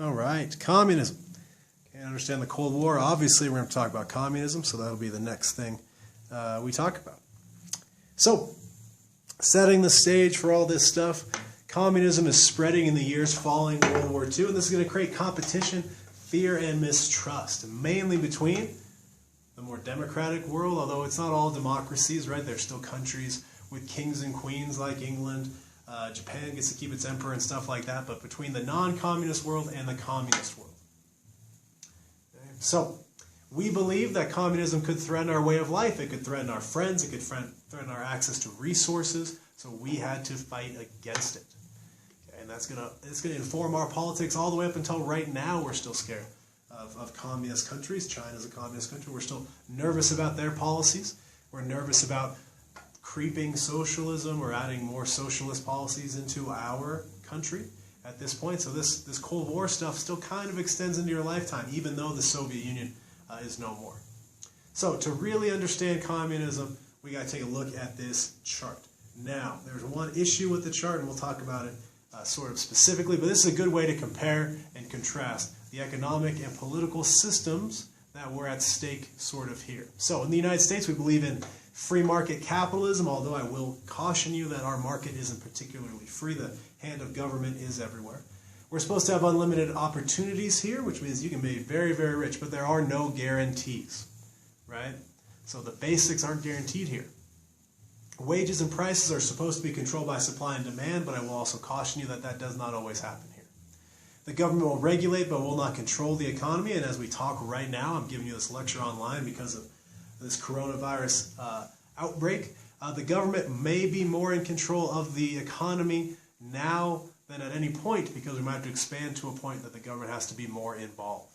All right, communism. Can't understand the Cold War. Obviously, we're going to talk about communism, so that'll be the next thing we talk about. So, setting the stage for all this stuff, communism is spreading in the years following World War II, and this is going to create competition, fear, and mistrust, mainly between the more democratic world, although it's not all democracies, right? There's still countries with kings and queens like England. Japan gets to keep its emperor and stuff like that, but between the non-communist world and the communist world. Okay? So, we believe that communism could threaten our way of life. It could threaten our friends. It could threaten our access to resources. So we had to fight against it. Okay? And it's gonna inform our politics all the way up until right now. We're still scared of communist countries. China's a communist country. We're still nervous about their policies. We're nervous about creeping socialism or adding more socialist policies into our country at this point. So this Cold War stuff still kind of extends into your lifetime, even though the Soviet Union is no more. So to really understand communism, we got to take a look at this chart. Now, there's one issue with the chart, and we'll talk about it sort of specifically, but this is a good way to compare and contrast the economic and political systems that were at stake sort of here. So in the United States, we believe in free market capitalism, although I will caution you that our market isn't particularly free. The hand of government is everywhere. We're supposed to have unlimited opportunities here, which means you can be very, very rich, but there are no guarantees, right? So the basics aren't guaranteed here. Wages and prices are supposed to be controlled by supply and demand, but I will also caution you that that does not always happen here. The government will regulate, but will not control the economy, and as we talk right now, I'm giving you this lecture online because of this coronavirus outbreak. The government may be more in control of the economy now than at any point, because we might have to expand to a point that the government has to be more involved.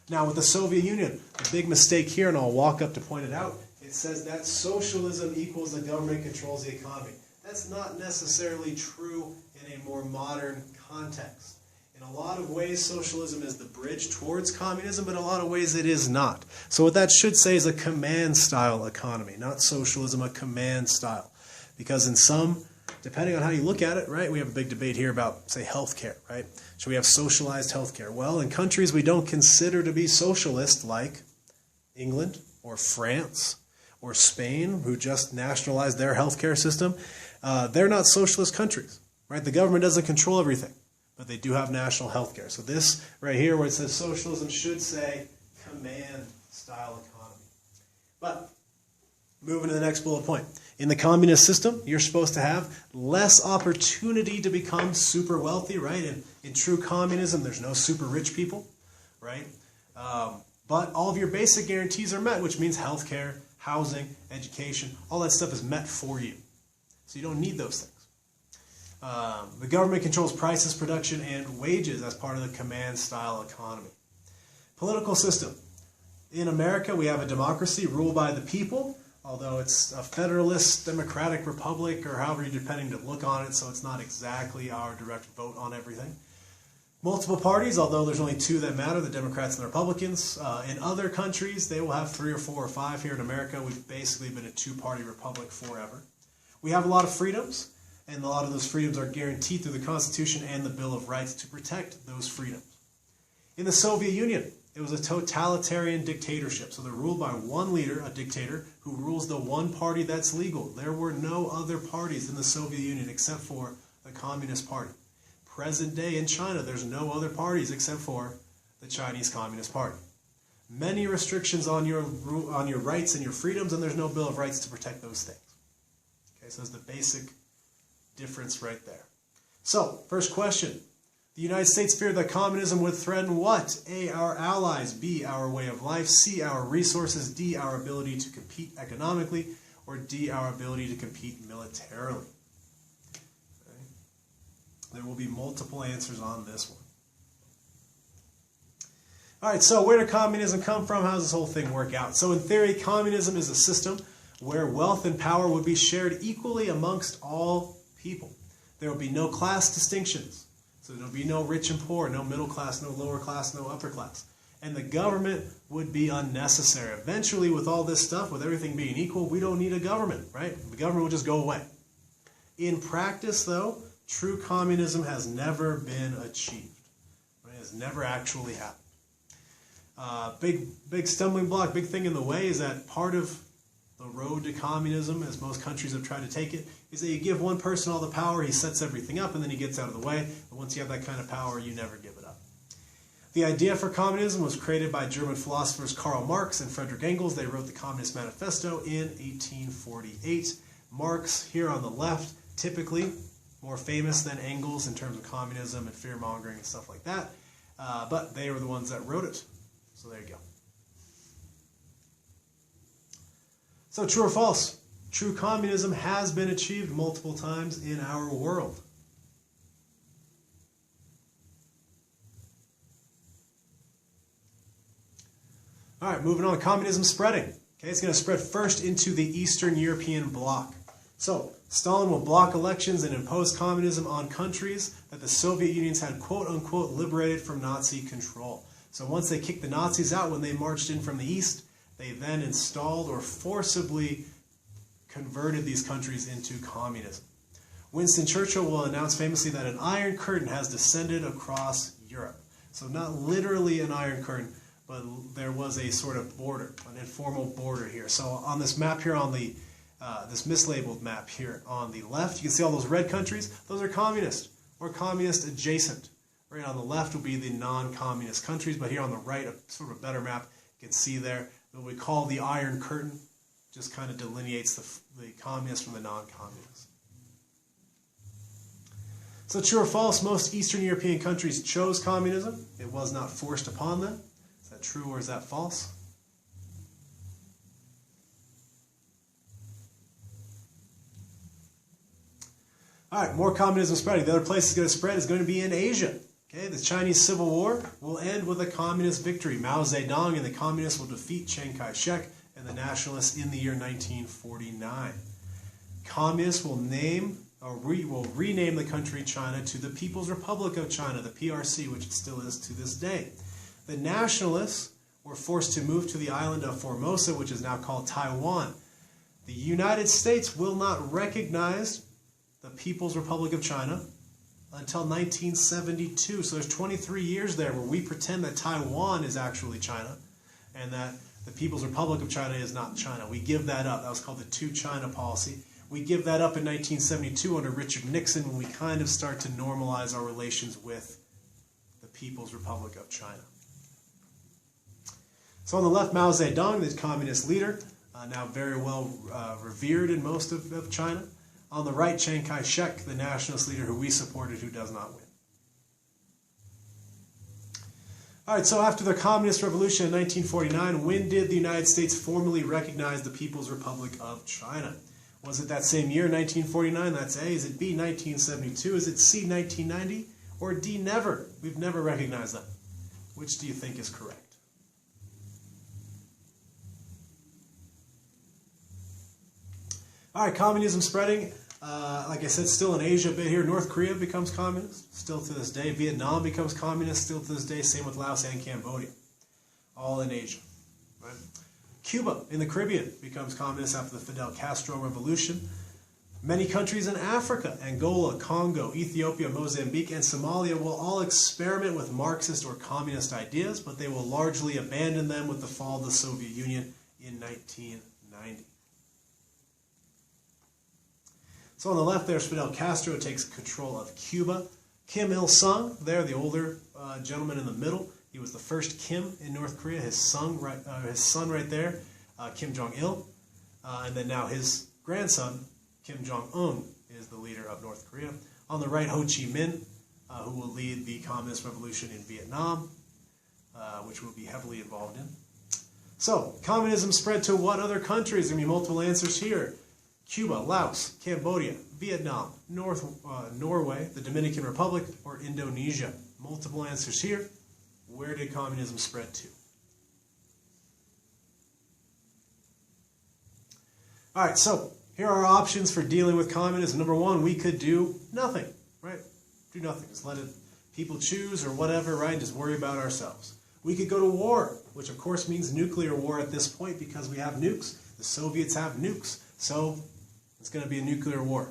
Now, with the Soviet Union, the big mistake here, and I'll walk up to point it out, it says that socialism equals the government controls the economy. That's not necessarily true in a more modern context. In a lot of ways, socialism is the bridge towards communism, but in a lot of ways it is not. So what that should say is a command-style economy, not socialism, a command style. Because in some, depending on how you look at it, right, we have a big debate here about, say, healthcare, right? Should we have socialized healthcare? Well, in countries we don't consider to be socialist, like England or France or Spain, who just nationalized their healthcare system, they're not socialist countries, right? The government doesn't control everything, but they do have national health care. So this right here where it says socialism should say command-style economy. But moving to the next bullet point. In the communist system, you're supposed to have less opportunity to become super wealthy, right? In true communism, there's no super rich people, right? But all of your basic guarantees are met, which means health care, housing, education, all that stuff is met for you. So you don't need those things. The government controls prices, production, and wages as part of the command-style economy. Political system. In America, we have a democracy ruled by the people, although it's a federalist, democratic republic, or however you're depending to look on it, so it's not exactly our direct vote on everything. Multiple parties, although there's only two that matter, the Democrats and the Republicans. In other countries, they will have 3 or 4 or 5. Here in America, we've basically been a two-party republic forever. We have a lot of freedoms, and a lot of those freedoms are guaranteed through the Constitution and the Bill of Rights to protect those freedoms. In the Soviet Union, it was a totalitarian dictatorship. So they're ruled by one leader, a dictator, who rules the one party that's legal. There were no other parties in the Soviet Union except for the Communist Party. Present day in China, there's no other parties except for the Chinese Communist Party. Many restrictions on your rights and your freedoms, and there's no Bill of Rights to protect those things. Okay, so that's the basic difference right there. So, first question. The United States feared that communism would threaten what? A, our allies. B, our way of life. C, our resources. D, our ability to compete economically. Or D, our ability to compete militarily. Okay. There will be multiple answers on this one. All right, so where did communism come from? How does this whole thing work out? So in theory, communism is a system where wealth and power would be shared equally amongst all people. There will be no class distinctions. So there will be no rich and poor, no middle class, no lower class, no upper class. And the government would be unnecessary. Eventually, with all this stuff, with everything being equal, we don't need a government, right? The government will just go away. In practice, though, true communism has never been achieved. Right? has never actually happened. Big stumbling block, big thing in the way is that part of the road to communism, as most countries have tried to take it, is that you give one person all the power, he sets everything up, and then he gets out of the way. And once you have that kind of power, you never give it up. The idea for communism was created by German philosophers Karl Marx and Friedrich Engels. They wrote the Communist Manifesto in 1848. Marx, here on the left, typically more famous than Engels in terms of communism and fear-mongering and stuff like that. But they were the ones that wrote it. So there you go. So true or false? True communism has been achieved multiple times in our world. All right, moving on. Communism spreading. Okay, it's going to spread first into the Eastern European bloc. So Stalin will block elections and impose communism on countries that the Soviet Unions had quote-unquote liberated from Nazi control. So once they kicked the Nazis out when they marched in from the East, they then installed or forcibly converted these countries into communism. Winston Churchill will announce famously that an iron curtain has descended across Europe. So not literally an iron curtain, but there was a sort of border, an informal border here. So on this map here, on the this mislabeled map here on the left, you can see all those red countries. Those are communist or communist adjacent. Right on the left will be the non-communist countries, but here on the right, a sort of a better map, you can see there what we call the Iron Curtain. Just kind of delineates the communists from the non-communists. So true or false, most Eastern European countries chose communism. It was not forced upon them. Is that true or is that false? All right, more communism spreading. The other place it's going to spread is going to be in Asia. Okay, the Chinese Civil War will end with a communist victory. Mao Zedong and the communists will defeat Chiang Kai-shek and the nationalists in the year 1949. Communists will rename the country China to the People's Republic of China, the PRC, which it still is to this day. The nationalists were forced to move to the island of Formosa, which is now called Taiwan. The United States will not recognize the People's Republic of China until 1972. So there's 23 years there where we pretend that Taiwan is actually China and that the People's Republic of China is not China. We give that up. That was called the Two China policy. We give that up in 1972 under Richard Nixon when we kind of start to normalize our relations with the People's Republic of China. So on the left, Mao Zedong, the communist leader, now very well revered in most of China. On the right, Chiang Kai-shek, the nationalist leader who we supported, who does not win. All right, so after the Communist Revolution in 1949, when did the United States formally recognize the People's Republic of China? Was it that same year, 1949? That's A. Is it B, 1972? Is it C, 1990? Or D, never? We've never recognized them. Which do you think is correct? All right, communism spreading. Like I said, still in Asia a bit here. North Korea becomes communist, still to this day. Vietnam becomes communist, still to this day. Same with Laos and Cambodia. All in Asia. Right? Cuba in the Caribbean becomes communist after the Fidel Castro revolution. Many countries in Africa, Angola, Congo, Ethiopia, Mozambique, and Somalia will all experiment with Marxist or communist ideas, but they will largely abandon them with the fall of the Soviet Union in 1990. So on the left there's Fidel Castro takes control of Cuba. Kim Il-sung, there, the older gentleman in the middle. He was the first Kim in North Korea. His son right there, Kim Jong-il. And then now his grandson, Kim Jong-un, is the leader of North Korea. On the right, Ho Chi Minh, who will lead the communist revolution in Vietnam, which we'll be heavily involved in. So, communism spread to what other countries? There will be multiple answers here. Cuba, Laos, Cambodia, Vietnam, Norway, the Dominican Republic, or Indonesia. Multiple answers here. Where did communism spread to? All right, so here are our options for dealing with communism. Number one, we could do nothing, right? Do nothing. Just let people choose or whatever, right? Just worry about ourselves. We could go to war, which of course means nuclear war at this point because we have nukes. The Soviets have nukes. So it's going to be a nuclear war.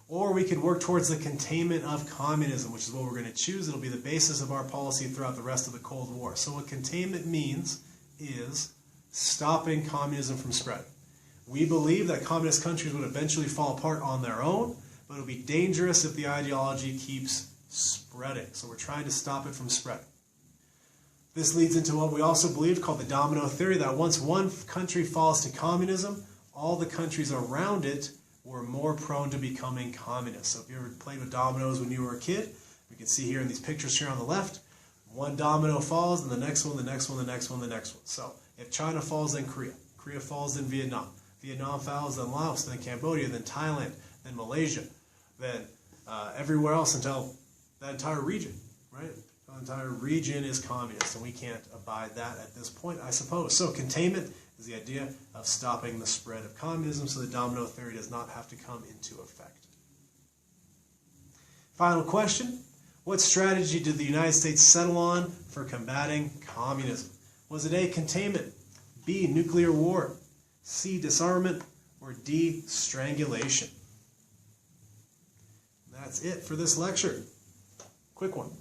Or we could work towards the containment of communism, which is what we're going to choose. It'll be the basis of our policy throughout the rest of the Cold War. So what containment means is stopping communism from spreading. We believe that communist countries would eventually fall apart on their own, but it'll be dangerous if the ideology keeps spreading. So we're trying to stop it from spreading. This leads into what we also believe called the domino theory, that once one country falls to communism, all the countries around it were more prone to becoming communist. So if you ever played with dominoes when you were a kid, we can see here in these pictures here on the left, one domino falls, and the next one, the next one, the next one, the next one. So if China falls, then Korea. Korea falls, then Vietnam. Vietnam falls, then Laos, then Cambodia, then Thailand, then Malaysia, then everywhere else until that entire region, right? The entire region is communist, and we can't abide that at this point, I suppose. So containment is the idea of stopping the spread of communism so the domino theory does not have to come into effect. Final question. What strategy did the United States settle on for combating communism? Was it A, containment, B, nuclear war, C, disarmament, or D, strangulation? That's it for this lecture. Quick one.